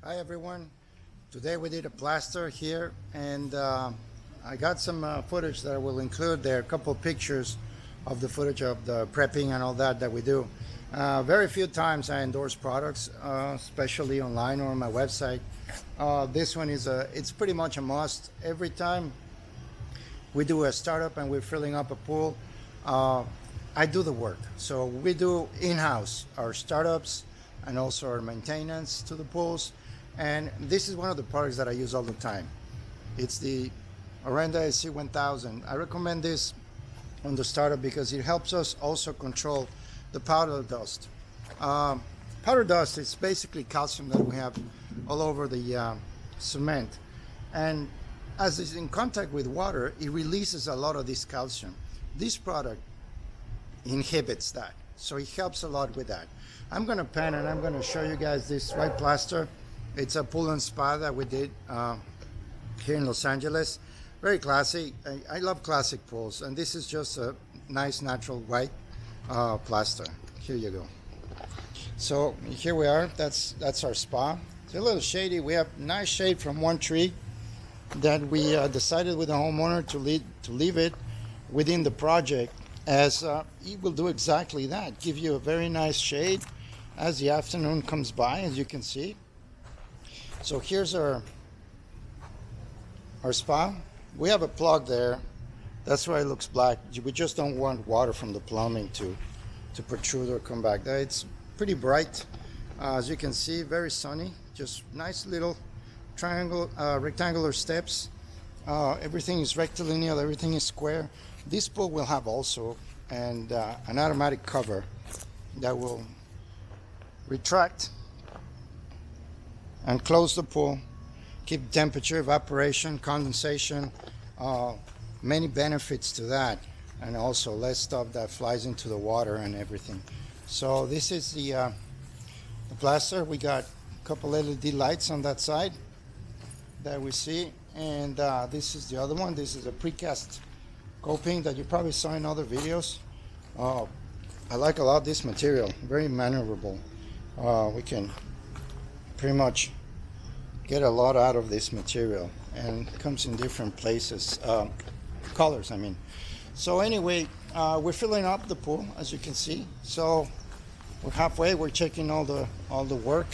Hi everyone. Today we did a plaster here, and I got some footage that I will include there, a couple pictures of the footage of the prepping and all that we do. Very few times I endorse products, especially online or on my website. This one it's pretty much a must. Every time we do a startup and we're filling up a pool, I do the work. So we do in-house our startups and also our maintenance to the pools. And this is one of the products that I use all the time. It's the Orenda SC1000. I recommend this on the startup because it helps us also control the powder dust. Powder dust is basically calcium that we have all over the cement. And as it's in contact with water, it releases a lot of this calcium. This product inhibits that, so it helps a lot with that. I'm going to pan and I'm going to show you guys this white plaster. It's a pool and spa that we did here in Los Angeles. Very classy. I love classic pools, and this is just a nice natural white plaster. Here you go. So here we are. That's our spa. It's a little shady. We have nice shade from one tree that we decided with the homeowner to leave it within the project, as it will do exactly that, give you a very nice shade as the afternoon comes by, as you can see. So here's our spa. We have a plug there. That's why it looks black. We just don't want water from the plumbing to protrude or come back. It's pretty bright. As you can see, very sunny. Just nice little rectangular steps. Everything is rectilinear. Everything is square. This pool will have also an automatic cover that will retract and close the pool, keep temperature, evaporation, condensation, many benefits to that, and also less stuff that flies into the water and everything. So this is the plaster. We got a couple LED lights on that side that we see, and this is the other one. This is a precast coping that you probably saw in other videos. I like a lot this material, very maneuverable. We can pretty much get a lot out of this material, and it comes in different places, colors I mean. So anyway, we're filling up the pool, as you can see. So we're halfway. We're checking all the work.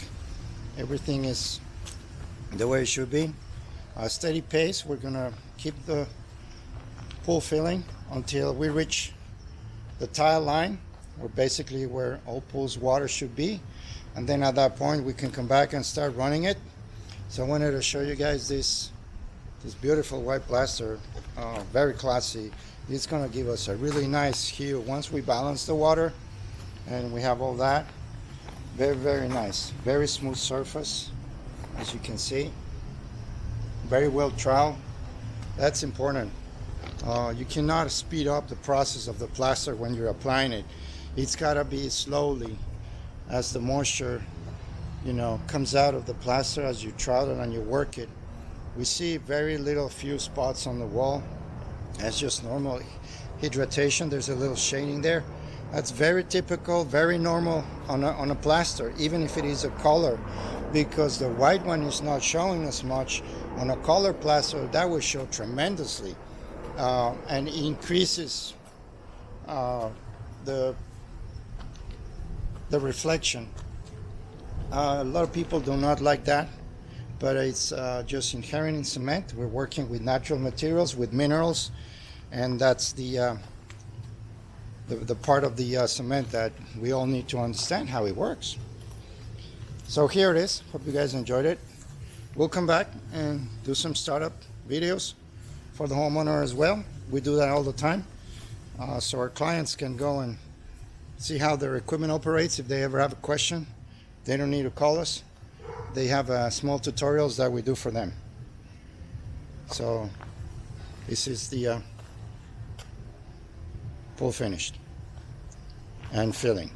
Everything is the way it should be. A steady pace. We're gonna keep the pool filling until we reach the tile line, or basically where all pools water should be. And then at that point we can come back and start running it. So I wanted to show you guys this beautiful white plaster, very classy. It's going to give us a really nice hue once we balance the water and we have all that. Very, very nice. Very smooth surface, as you can see. Very well troweled. That's important. You cannot speed up the process of the plaster when you're applying it. It's got to be slowly, as the moisture comes out of the plaster as you trowel it and you work it. We see very few spots on the wall. That's just normal hydration. There's a little shading there. That's very typical, very normal on a plaster, even if it is a color, because the white one is not showing as much. On a color plaster, that will show tremendously, and increases the reflection. A lot of people do not like that, but it's just inherent in cement. We're working with natural materials, with minerals, and that's the part of the cement that we all need to understand how it works. So here it is. Hope you guys enjoyed it. We'll come back and do some startup videos for the homeowner as well. We do that all the time, so our clients can go and see how their equipment operates. If they ever have a question, they don't need to call us. They have small tutorials that we do for them. So this is the pool finished and filling.